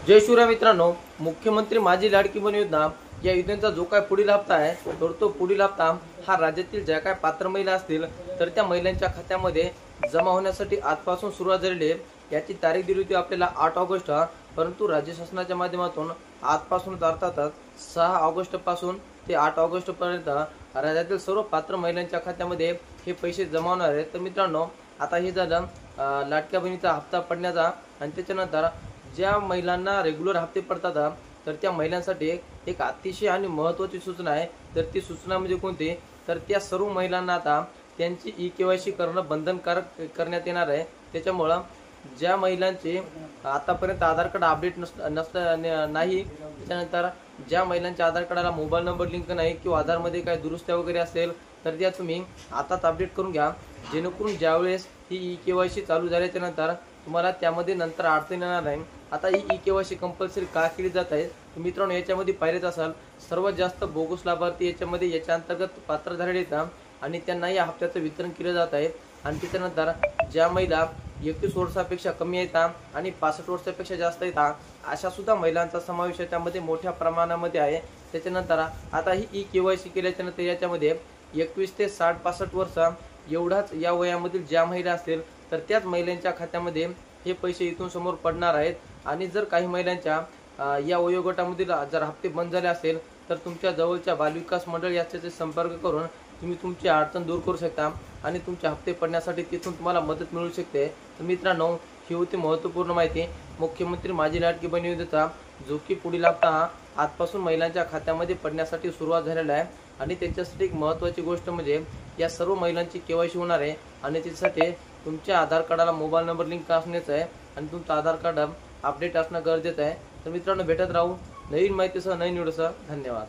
जय शिवराय मित्रांनो, मुख्यमंत्री माझी लाडकी बहीण योजना या योजनेचा जो काय पुढील हप्ता आहे तर तो पुढील हप्ता हा राज्यातील ज्या काय पात्र महिला असतील तर त्या महिलांच्या खात्यामध्ये जमा होण्यासाठी आजपासून सुरुवात झालेली आहे। याची तारीख दिली होती आपल्याला 8 ऑगस्ट, परंतु राज्य शासनाच्या माध्यमातून आजपासून अर्थातच 6 ऑगस्ट पासून ते 8 ऑगस्ट पर्यंत राज्यातील सर्व पात्र महिलांच्या खात्यामध्ये हे पैसे जमा होणार आहेत। तर मित्रांनो, आता हे झालं लाडक्या बहिणीचा हप्ता पडण्याचा, आणि त्याच्यानंतर ज्या महिलांना रेग्युलर हप्ते पडतात तर त्या महिलांसाठी एक अतिशय आणि महत्त्वाची सूचना आहे। तर ती सूचना म्हणजे कोणती, तर त्या सर्व महिलांना आता त्यांची ई-केवायसी करणं बंधनकारक करण्यात येणार आहे। त्याच्यामुळं ज्या महिलांचे आतापर्यंत आधार कार्ड अपडेट नाही, त्याच्यानंतर ज्या महिलांच्या आधार कार्डाला मोबाईल नंबर लिंक नाही किंवा आधारमध्ये काही दुरुस्त्या वगैरे असेल तर त्या तुम्ही आताच अपडेट करून घ्या, जेणेकरून ज्यावेळेस ही ई-केवायसी चालू झाल्याच्या नंतर तुम्हाला त्यामध्ये नंतर अडचण येणार नाही। आता ही ई-केवायसी कंपल्सरी का केली जात आहे, मित्रांनो याच्यामध्ये पाहिलेच असाल सर्वात जास्त बोगस लाभार्थी याच्यामध्ये याच्या अंतर्गत पात्र झालेले आहेत आणि त्यांना या हप्त्याचं वितरण केलं जात आहे। आणि त्याच्यानंतर ज्या महिला 31 वर्षापेक्षा कमी आहेत आणि 65 वर्षापेक्षा जास्त आहेत अशा सुद्धा महिलांचा समावेश याच्यामध्ये मोठ्या प्रमाणामध्ये आहे। त्याच्यानंतर आता ही ई-केवायसी केल्याच्या नंतर याच्यामध्ये 21 ते 60-65 वर्ष एवढाच या वयामधील ज्या महिला असतील तर त्याच महिलांच्या खात्यामध्ये हे पैसे इथून समोर पडणार आहेत। आणि जर काही महिलांच्या या वयोगटामधील जर हप्ते बंद झाले असेल तर तुमच्या जवळच्या बालविकास मंडळ याच्याशी संपर्क करून तुम्ही तुमची अडचण दूर करू शकता आणि तुमचे हप्ते पडण्यासाठी तिथून तुम्हाला मदत मिळू शकते। तर मित्रांनो, ही होती महत्त्वपूर्ण माहिती मुख्यमंत्री माझी लाडकी बहीण योजनेचा, जो की पुढील हप्ता हा आजपासून महिलांच्या खात्यामध्ये पडण्यासाठी सुरुवात झालेला आहे। आणि त्याच्यासाठी एक महत्त्वाची गोष्ट म्हणजे या सर्व महिलांची केवायसी होणार आहे आणि त्यासाठी तुमच्या आधार कार्डाला मोबाईल नंबर लिंक असण्याचा आहे आणि तुमचं आधार कार्ड अपडेट असणं गरजेचं आहे। तर मित्रांनो, भेटत राहू नवीन माहितीसह नवीन व्हिडिओसह। धन्यवाद।